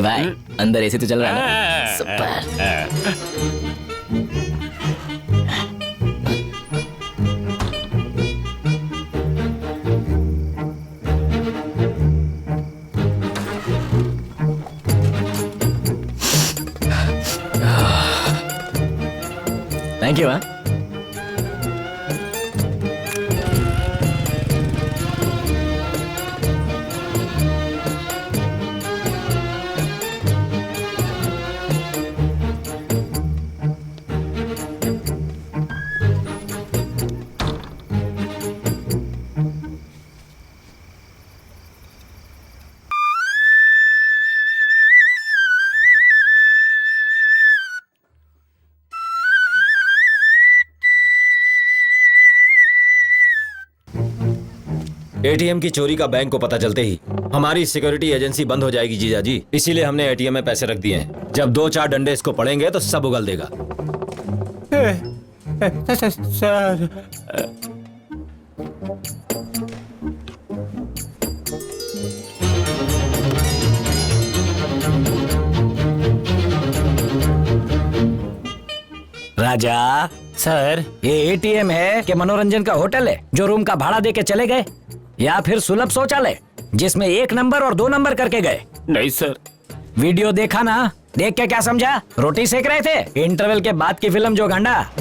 भाई अंदर एसी तो चल रहा है ना? सुपर। Thank you. एटीएम की चोरी का बैंक को पता चलते ही हमारी सिक्योरिटी एजेंसी बंद हो जाएगी जीजा जी। इसीलिए हमने एटीएम में पैसे रख दिए हैं। जब 2-4 डंडे इसको पड़ेंगे तो सब उगल देगा। सर राजा सर ये एटीएम है कि मनोरंजन का होटल है जो रूम का भाड़ा दे के चले गए, या फिर सुलभ शौचालय जिसमें 1 नंबर और 2 नंबर करके गए? नहीं सर। वीडियो देखा ना? देख के क्या समझा? रोटी सेक रहे थे? इंटरवल के बाद की फिल्म जो गांडा।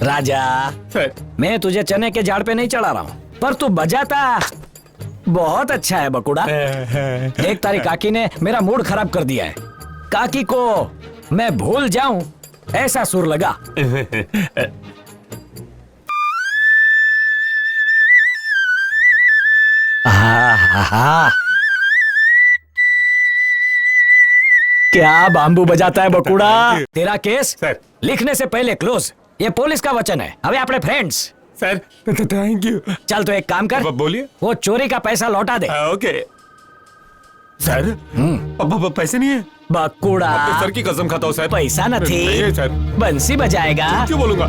राजा सर मैं तुझे चने के झाड़ पे नहीं चढ़ा रहा हूँ, पर तू बजाता बहुत अच्छा है बकुड़ा। देख तारी काकी ने मेरा मूड खराब कर दिया है। काकी को मैं भूल जाऊं ऐसा सुर लगा। क्या बांबू बजाता है बकुड़ा। तेरा केस सर। लिखने से पहले क्लोज। ये पुलिस का वचन है। अबे अपने फ्रेंड्स। Sir thank you. चल तो एक काम कर, बोलिए। वो चोरी का पैसा लौटा दे। Okay sir. अब पैसे नहीं है। बकुड़ा सर की कसम खाता हूँ सर। पैसा न नहीं है थी, सर। बंसी बजाएगा। क्यों बोलूंगा?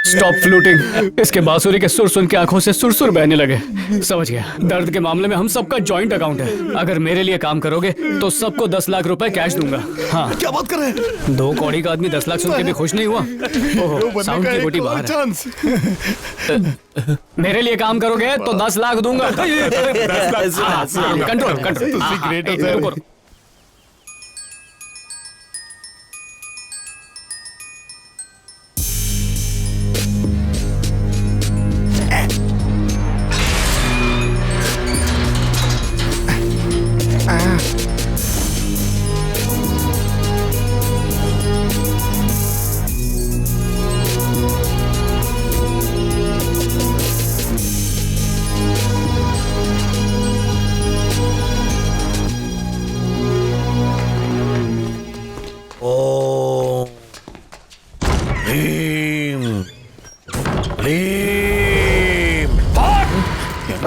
Stop fluting. इसके बांसुरी के सुर सुन के आंखों से सुरसुर बहने लगे। समझ गया। दर्द के मामले में हम सबका जॉइंट अकाउंट है। अगर मेरे लिए काम करोगे तो सबको 10 लाख रुपए कैश दूंगा। हाँ क्या बात कर रहे हैं? 2 कौड़ी का आदमी 10 लाख सुन के भी खुश नहीं हुआ। ओहो, साउंड की गोटी बाहर है। मेरे लिए काम करोगे तो 10 लाख दूंगा। Control control.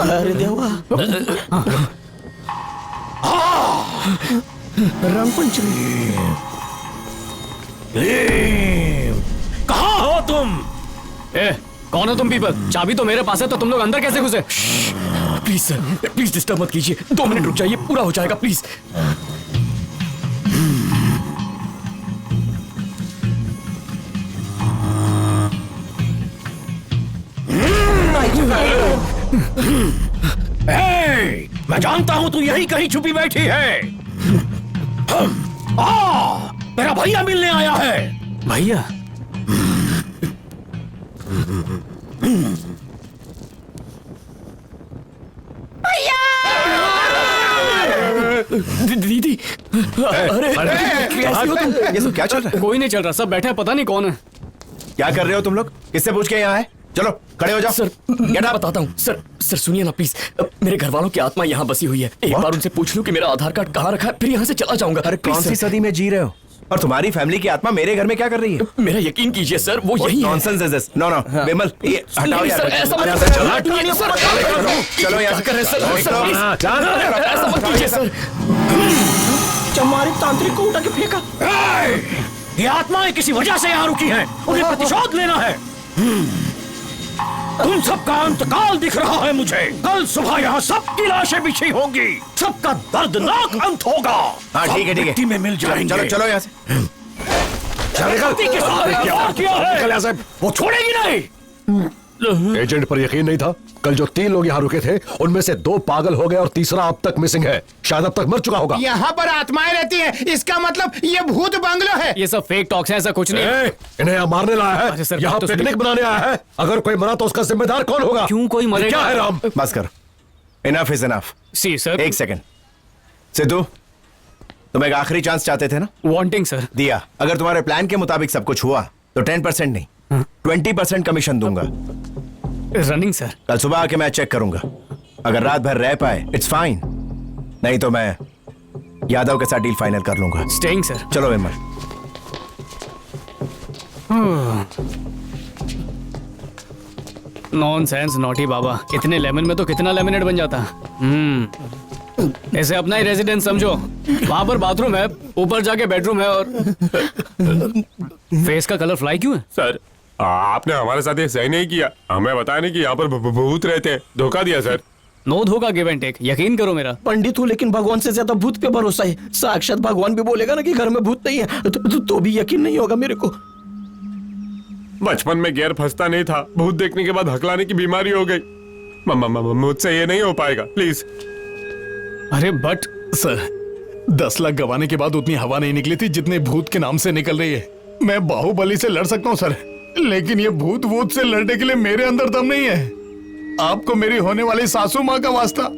अरे देवा, रंगपंचमी। कहाँ हो तुम? कौन हो तुम पीपल? चाबी तो मेरे पास है, तो तुम लोग अंदर कैसे घुसे? प्लीज सर, प्लीज डिस्टर्ब मत कीजिए। 2 मिनट रुक जाइए, पूरा हो जाएगा प्लीज। मैं जानता हूं तू यही कहीं छुपी बैठी है। तेरा भैया मिलने आया है। भैया? दीदी, अरे कैसी हो तुम? ये सब क्या चल रहा है? कोई नहीं चल रहा, सब बैठे हैं, पता नहीं कौन है। क्या कर रहे हो तुम लोग? किससे पूछ के यहाँ आए? चलो खड़े हो जाओ। सर मैं बताता हूँ। सर सुनिए ना प्लीज। मेरे घर वालों की आत्मा यहाँ बसी हुई है। एक बार उनसे पूछ लूं कि मेरा आधार कार्ड कहाँ रखा है, फिर यहाँ से चला जाऊंगा। अरे कौन सी सदी में जी रहे हो? और तुम्हारी फैमिली की आत्मा मेरे घर में क्या कर रही है? मेरा यकीन कीजिए सर, वो यही है। Nonsense is this? No no Vimal, ये हटाओ यार। ऐसा मत चलो यार, ऐसा मत कीजिए सर। चमारी तांत्रिक को उठा के फेंका। ये आत्माएं किसी वजह से यहाँ रुकी हैं। उन्हें प्रतिशोध लेना है। तुम सबका अंतकाल दिख रहा है मुझे। कल सुबह यहाँ सबकी लाशें बिछी होंगी। सबका दर्दनाक अंत होगा। हाँ ठीक है ठीक मिट्टी है, में मिल जाएंगे। चलो चलो यहाँ से। शक्ति के साथ क्या किया है? वो छोड़ेगी नहीं। एजेंट पर यकीन नहीं था। कल जो 3 लोग यहाँ रुके थे उनमें से 2 पागल हो गए और तीसरा अब तक मिसिंग है। शायद अब तक मर चुका होगा। यहाँ पर आत्माएं रहती हैं, इसका मतलब ये भूत बंगलो है। ये सब फेक टॉक्स है, ऐसा कुछ नहीं। इन्हें यहाँ मारने लाया अच्छा है, सर, यहाँ बात तो पिकनिक सुनिए। बनाने आया है। अगर कोई मरा तो उसका जिम्मेदार कौन होगा? क्यों कोई मरेगा? क्या है राम? बस कर, enough is enough. See sir. एक सेकंड। सिद्धू, तुम एक आखिरी चांस चाहते थे ना? Wanting sir. दिया। अगर तुम्हारे प्लान के मुताबिक सब कुछ हुआ तो 10% नहीं 20% कमीशन दूंगा। Running sir. कल सुबह आके मैं चेक करूंगा। अगर रात भर रह पाए इट्स फाइन, नहीं तो मैं यादव के साथ डील फाइनल कर लूंगा। Staying sir. चलो विमल। नॉनसेंस नॉटी बाबा। इतने लेमन में तो कितना लेमनेड बन जाता। ऐसे अपना ही रेजिडेंस समझो। वहां पर बाथरूम है, ऊपर जाके बेडरूम है और फेस का कलर फ्लाई क्यों है? सर आपने हमारे साथ ये सही नहीं किया। हमें बताया नहीं कि यहाँ पर भूत रहते हैं। धोखा दिया सर। नो धोखा, गिव एंड टेक। यकीन करो मेरा। पंडित हूँ लेकिन भगवान से ज्यादा भूत पे भरोसा है। साक्षात भगवान भी बोलेगा ना कि घर में भूत नहीं है तो भी यकीन नहीं होगा मेरे को। बचपन में गैर फंसता नहीं था, भूत देखने के बाद हकलाने की बीमारी हो गई। मुझसे ये नहीं हो पाएगा, प्लीज। अरे बट सर 10 लाख गंवाने के बाद उतनी हवा नहीं निकली थी जितने भूत के नाम से निकल रही है। मैं बाहुबली से लड़ सकता हूँ सर, लेकिन ये भूत वूत से लड़ने के लिए मेरे अंदर दम नहीं है। आपको मेरी होने वाली सासू माँ का वास्ता।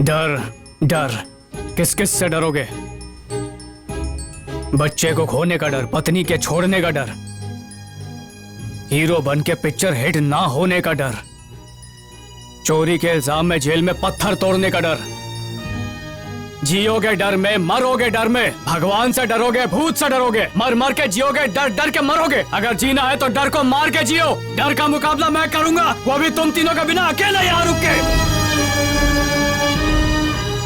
डर डर किस किस से डरोगे? बच्चे को खोने का डर, पत्नी के छोड़ने का डर, हीरो बन के पिक्चर हिट ना होने का डर, चोरी के इल्जाम में जेल में पत्थर तोड़ने का डर। जियोगे डर में, मरोगे डर में। भगवान से डरोगे, भूत से डरोगे, मर मर के जियोगे, डर डर के मरोगे। अगर जीना है तो डर को मार के जियो। डर का मुकाबला मैं करूंगा, वो भी तुम तीनों के बिना अकेले यहाँ रुक के।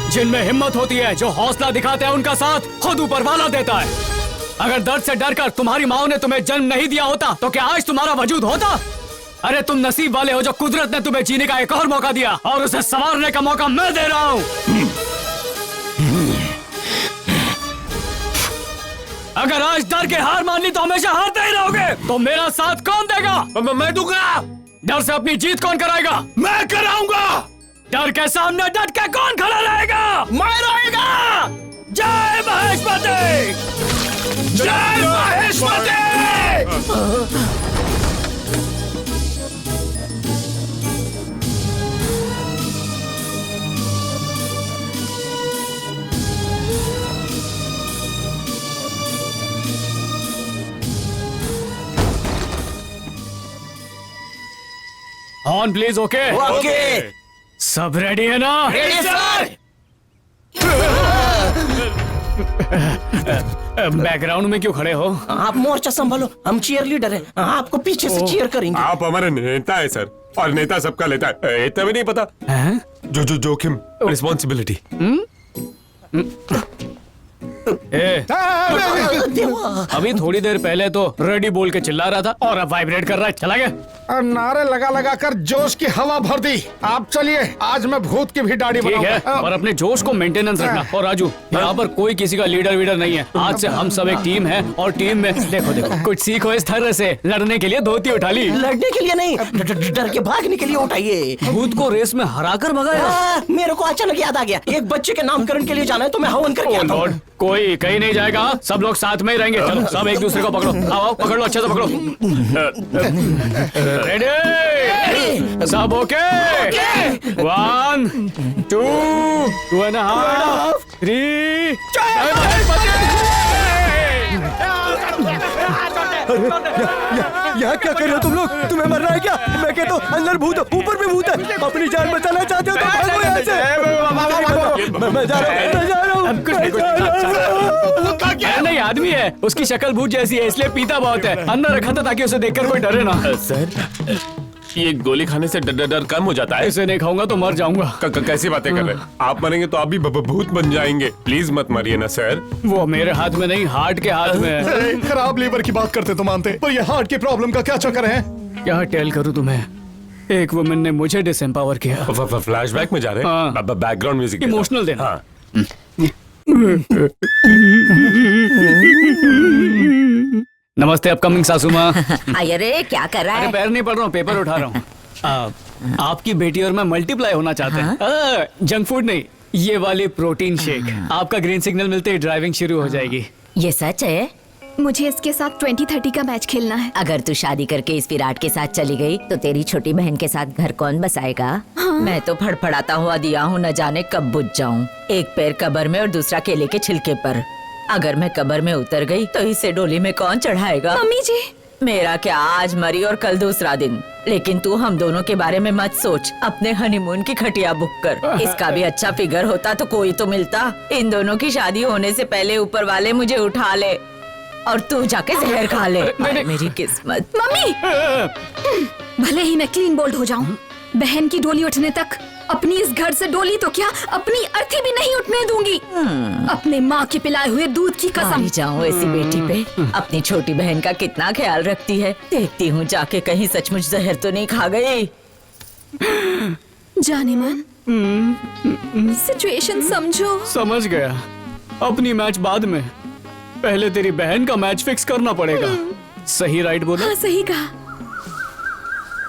जिनमें हिम्मत होती है, जो हौसला दिखाते हैं, उनका साथ खुद ऊपर वाला देता है। अगर दर्द से डरकर तुम्हारी माँ ने तुम्हें जन्म नहीं दिया होता तो क्या आज तुम्हारा वजूद होता? अरे तुम नसीब वाले हो जो कुदरत ने तुम्हें जीने का एक और मौका दिया, और उसे संवारने का मौका मैं दे रहा हूँ। अगर आज डर के हार मान ली तो हमेशा हारते ही रहोगे। तो मेरा साथ कौन देगा? मैं दूंगा। डर से अपनी जीत कौन कराएगा? मैं कराऊंगा। डर के सामने डट के कौन खड़ा रहेगा? मैं रहेगा। जय महेशपति, जय Maheshpati. On please. Okay okay सब रेडी है ना? बैकग्राउंड में क्यों खड़े हो? आप मोर्चा संभालो, हम चीयर लीडर हैं। आपको पीछे से चीयर करेंगे। आप हमारे नेता है सर, और नेता सबका लेता है। इतना भी नहीं पता? हैं? जोखिम, रिस्पॉन्सिबिलिटी। अभी थोड़ी देर पहले तो रेडी बोल के चिल्ला रहा था और अब वाइब्रेट कर रहा है। चला गया। और नारे लगा लगा कर जोश की हवा भर दी। आप चलिए, आज मैं भूत की भी दाढ़ी ठीक है, बनाऊंगा। और अपने जोश को मेंटेनेंस रखना। और राजू, यहाँ पर कोई किसी का लीडर वीडर नहीं है। आज से हम सब एक टीम है, और टीम में देखो देखो कुछ सीखो इस तरह से। लड़ने के लिए धोती उठा ली, लड़ने के लिए नहीं, डर के भागने के लिए उठाइए। भूत को रेस में हराकर भगाया। मेरे को अचानक याद आ गया, एक बच्चे के नामकरण के लिए जाना है तो मैं हवन करके आता हूँ। लॉर्ड, कोई कहीं नहीं जाएगा, सब लोग साथ में ही रहेंगे। चलो सब एक दूसरे को पकड़ो। आओ आओ, पकड़ लो, अच्छे से पकड़ो। रेडी? सब ओके? 1 2 2.5 3। यहाँ क्या कर रहे हो तुम लोग? तुम्हें मरना है क्या? मैं कहता हूँ अंदर भूत है, ऊपर भी भूत है। अपनी जान बचाना चाहते हो तो भागो यहाँ से। मैं जा रहा हूँ, मैं जा रहा हूँ। अरे नहीं, आदमी है, उसकी शक्ल भूत जैसी है, इसलिए पीता बहुत है। अंदर रखा था ताकि उसे देखकर कोई डरे ना। सर ये गोली खाने से डर कम हो जाता है। इसे नहीं खाऊंगा तो मर जाऊंगा। कैसी बातें कर रहे हैं आप? मरेंगे तो आप भी भूत बन जाएंगे। प्लीज मत मरिए ना सर। वो मेरे हाथ में नहीं, हार्ट के हाथ में है। अरे, खराब लीवर की बात करते तो मानते, पर ये हार्ट की प्रॉब्लम का क्या चक्कर है? क्या टेल करूं तुम्हें, एक वुमन ने मुझे डिसएम्पावर किया। फ्लैशबैक में जा रहे हैं? बैकग्राउंड म्यूजिक इमोशनल देना। हाँ। नमस्ते अपकमिंग सासू माँ। अरे क्या कर रहा अरे है? पैर नहीं पड़ रहा हूँ, पेपर उठा रहा हूँ। आपकी बेटी और मैं मल्टीप्लाई होना चाहते हैं। जंक फूड नहीं, ये वाली प्रोटीन शेक। आपका ग्रीन सिग्नल मिलते ही ड्राइविंग शुरू हो जाएगी। ये सच है? मुझे इसके साथ 20-30 का मैच खेलना है। अगर तू शादी करके इस विराट के साथ चली गई तो तेरी छोटी बहन के साथ घर कौन बसाएगा? मैं तो फड़फड़ाता हुआ दिया हूँ, न जाने कब बुझ जाऊँ। एक पैर कब्र में और दूसरा केले के छिलके पर। अगर मैं कब्र में उतर गई तो इसे डोली में कौन चढ़ाएगा? मम्मी जी, मेरा क्या, आज मरी और कल दूसरा दिन। लेकिन तू हम दोनों के बारे में मत सोच, अपने हनीमून की खटिया बुक कर। इसका भी अच्छा फिगर होता तो कोई तो मिलता। इन दोनों की शादी होने से पहले ऊपर वाले मुझे उठा ले और तू जाके जहर खा ले। मेरी किस्मत। मम्मी, भले ही मैं क्लीन बोल्ड हो जाऊं, बहन की डोली उठने तक अपनी इस घर से डोली तो क्या, अपनी अर्थी भी नहीं उठने दूंगी। अपने माँ के पिलाए हुए दूध की कसम। जाऊँ ऐसी बेटी पे। अपनी छोटी बहन का कितना ख्याल रखती है। देखती हूँ जाके कहीं सचमुच जहर तो नहीं खा गई। जाने मन, सिचुएशन समझो। समझ गया। अपनी मैच बाद में, पहले तेरी बहन का मैच फिक्स करना पड़ेगा। सही राइट बोला? हाँ सही कहा।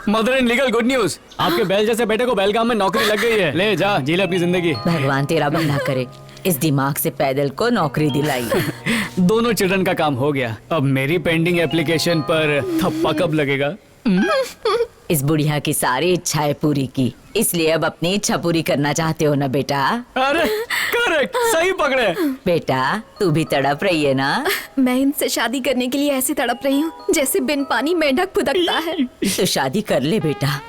Mother in legal good news, आपके बैल जैसे बेटे को बेलगाम में नौकरी लग गई है। ले जा, जी ले अपनी जिंदगी। भगवान तेरा भला करे, इस दिमाग से पैदल को नौकरी दिलाई। दोनों चिल्ड्रन का काम हो गया। अब मेरी पेंडिंग एप्लीकेशन पर थप्पा कब लगेगा? इस बुढ़िया की सारी इच्छाएं पूरी की, इसलिए अब अपनी इच्छा पूरी करना चाहते हो ना बेटा? अरे करेक्ट, सही पकड़े। बेटा तू भी तड़प रही है ना? मैं इनसे शादी करने के लिए ऐसे तड़प रही हूँ जैसे बिन पानी मेंढक फुदकता है। तो शादी कर ले बेटा,